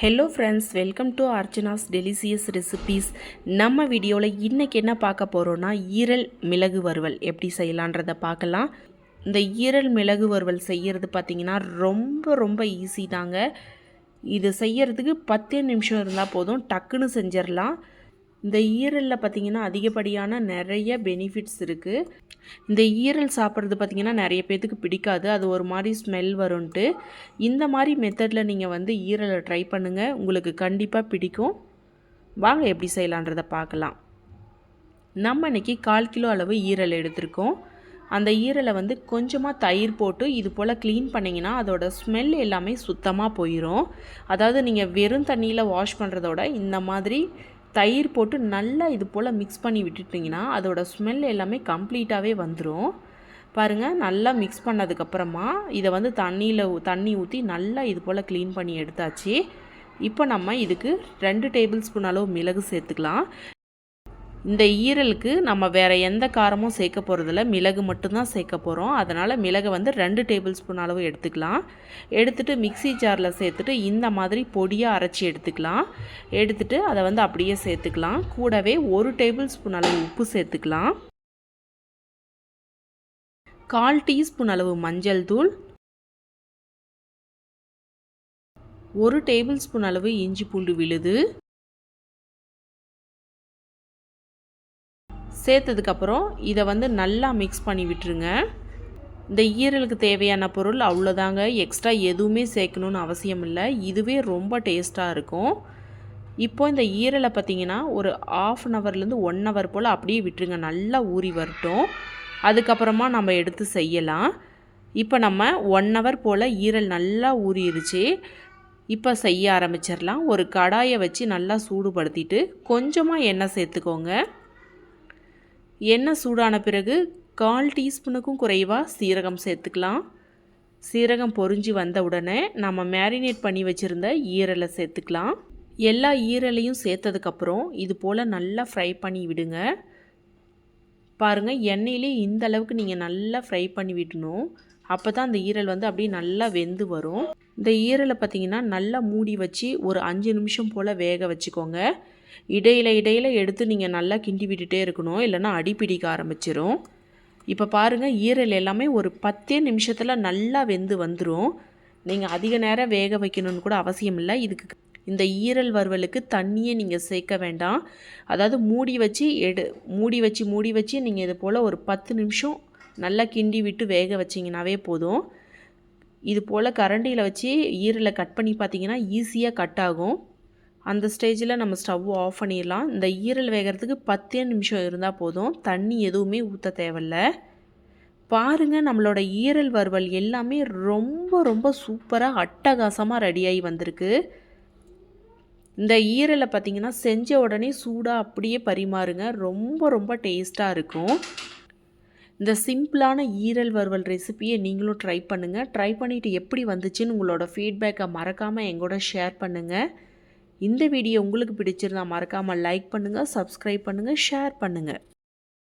Hello friends, welcome to Archana's delicious recipes. நம்ம வீடியோவில் இன்றைக்கி என்ன பார்க்க போகிறோன்னா, ஈரல் மிளகு வறுவல் எப்படி செய்யலான்றதை பார்க்கலாம். இந்த ஈரல் மிளகு வறுவல் செய்கிறது பார்த்திங்கன்னா ரொம்ப ரொம்ப ஈஸி தாங்க. இது செய்கிறதுக்கு 10 நிமிஷம் இருந்தால் போதும், டக்குன்னு செஞ்சிடலாம். இந்த ஈரலில் பார்த்திங்கன்னா அதிகப்படியான நிறைய பெனிஃபிட்ஸ் இருக்குது. இந்த ஈரல் சாப்பிட்றது பார்த்திங்கன்னா நிறைய பேர்த்துக்கு பிடிக்காது, அது ஒரு மாதிரி ஸ்மெல் வரும்ன்ட்டு. இந்த மாதிரி மெத்தடில் நீங்கள் ஈரலை ட்ரை பண்ணுங்கள், உங்களுக்கு கண்டிப்பாக பிடிக்கும். வாங்க எப்படி செய்யலான்றதை பார்க்கலாம். நம்ம இன்றைக்கி 1/4 கிலோ அளவு ஈரல் எடுத்திருக்கோம். அந்த ஈரலை கொஞ்சமாக தயிர் போட்டு இது போல் க்ளீன் பண்ணிங்கன்னா அதோட ஸ்மெல் எல்லாமே சுத்தமாக போயிடும். அதாவது நீங்கள் வெறும் தண்ணியில் வாஷ் பண்ணுறதோட இந்த மாதிரி தயிர் போட்டு நல்லா இது போல் மிக்ஸ் பண்ணி விட்டுட்டிங்கன்னா அதோட ஸ்மெல் எல்லாமே கம்ப்ளீட்டாகவே வந்துடும். பாருங்கள், நல்லா மிக்ஸ் பண்ணதுக்கப்புறமா இதை தண்ணி ஊற்றி நல்லா இது போல் க்ளீன் பண்ணி எடுத்தாச்சு. இப்போ நம்ம இதுக்கு 2 டேபிள் ஸ்பூன் அளவு மிளகு சேர்த்துக்கலாம். இந்த ஈரலுக்கு நம்ம வேறு எந்த காரமும் சேர்க்க போகிறதில்ல, மிளகு மட்டும்தான் சேர்க்க போகிறோம். அதனால் மிளகை 2 டேபிள் ஸ்பூன் அளவு எடுத்துக்கலாம். எடுத்துகிட்டு மிக்சி ஜாரில் சேர்த்துட்டு இந்த மாதிரி பொடியாக அரைச்சி எடுத்துக்கலாம். எடுத்துகிட்டு அதை அப்படியே சேர்த்துக்கலாம். கூடவே 1 டேபிள் ஸ்பூன் அளவு உப்பு சேர்த்துக்கலாம். 1/4 டீஸ்பூன் அளவு மஞ்சள் தூள், 1 டேபிள் ஸ்பூன் அளவு இஞ்சி பூண்டு விழுது சேர்த்ததுக்கப்புறம் இதை நல்லா மிக்ஸ் பண்ணி விட்டுருங்க. இந்த ஈரலுக்கு தேவையான பொருள் அவ்வளோதாங்க, எக்ஸ்ட்ரா எதுவுமே சேர்க்கணுன்னு அவசியம் இல்லை. இதுவே ரொம்ப டேஸ்ட்டாக இருக்கும். இப்போ இந்த ஈரலை பார்த்திங்கன்னா ஒரு 1/2 ஹவர்லேருந்து 1 ஹவர் போல் அப்படியே விட்டுருங்க, நல்லா ஊறி வரட்டும். அதுக்கப்புறமா நம்ம எடுத்து செய்யலாம். இப்போ நம்ம 1 ஹவர் போல் ஈரல் நல்லா ஊறிடுச்சு. இப்போ செய்ய ஆரம்பிச்சிடலாம். ஒரு கடாயை வச்சு நல்லா சூடுபடுத்திட்டு கொஞ்சமாக எண்ணெய் சேர்த்துக்கோங்க. எண்ணெய் சூடான பிறகு 1/4 டீஸ்பூனுக்கும் குறைவாக சீரகம் சேர்த்துக்கலாம். சீரகம் பொரிஞ்சு வந்த உடனே நம்ம மேரினேட் பண்ணி வச்சுருந்த ஈரலை சேர்த்துக்கலாம். எல்லா ஈரலையும் சேர்த்ததுக்கப்புறம் இது போல் நல்லா ஃப்ரை பண்ணி விடுங்க. பாருங்கள், எண்ணெயிலே இந்த அளவுக்கு நீங்கள் நல்லா ஃப்ரை பண்ணி விடணும். அப்போ தான் அந்த ஈரல் அப்படியே நல்லா வெந்து வரும். இந்த ஈரலை பார்த்திங்கன்னா நல்லா மூடி வச்சு ஒரு 5 நிமிஷம் போல் வேக வச்சுக்கோங்க. இடையில எடுத்து நீங்கள் நல்லா கிண்டி விட்டுட்டே இருக்கணும், இல்லைன்னா அடி பிடிக்க ஆரம்பிச்சிடும். இப்போ பாருங்கள், ஈரல் எல்லாமே ஒரு 10 நிமிஷத்தில் நல்லா வெந்து வந்துடும். நீங்கள் அதிக நேரம் வேக வைக்கணும்னு கூட அவசியம் இல்லை. இதுக்கு இந்த ஈரல் வறுவலுக்கு தண்ணியே நீங்கள் சேர்க்க வேண்டாம். அதாவது மூடி வச்சு நீங்கள் இது போல் ஒரு 10 நிமிஷம் நல்லா கிண்டி விட்டு வேக வச்சிங்கனாவே போதும். இது போல் கரண்டியில் வச்சு ஈரலை கட் பண்ணி பார்த்திங்கன்னா ஈஸியாக கட் ஆகும். அந்த ஸ்டேஜில் நம்ம ஸ்டவ் ஆஃப் பண்ணிடலாம். இந்த ஈரல் வேகிறதுக்கு 10 நிமிஷம் இருந்தால் போதும், தண்ணி எதுவுமே ஊற்ற தேவையில்ல. பாருங்கள், நம்மளோட ஈரல் வறுவல் எல்லாமே ரொம்ப ரொம்ப சூப்பராக அட்டகாசமாக ரெடியாகி வந்திருக்கு. இந்த ஈரலை பார்த்திங்கன்னா செஞ்ச உடனே சூடாக அப்படியே பரிமாறுங்க, ரொம்ப ரொம்ப டேஸ்ட்டாக இருக்கும். இந்த சிம்பிளான ஈரல் வறுவல் ரெசிப்பியை நீங்களும் ட்ரை பண்ணுங்கள். ட்ரை பண்ணிவிட்டு எப்படி வந்துச்சுன்னு உங்களோட ஃபீட்பேக்கை மறக்காமல் எங்கூட ஷேர் பண்ணுங்கள். இந்த வீடியோ உங்களுக்கு பிடிச்சிருந்தா மறக்காமல் லைக் பண்ணுங்கள், சப்ஸ்கிரைப் பண்ணுங்கள், ஷேர் பண்ணுங்கள்.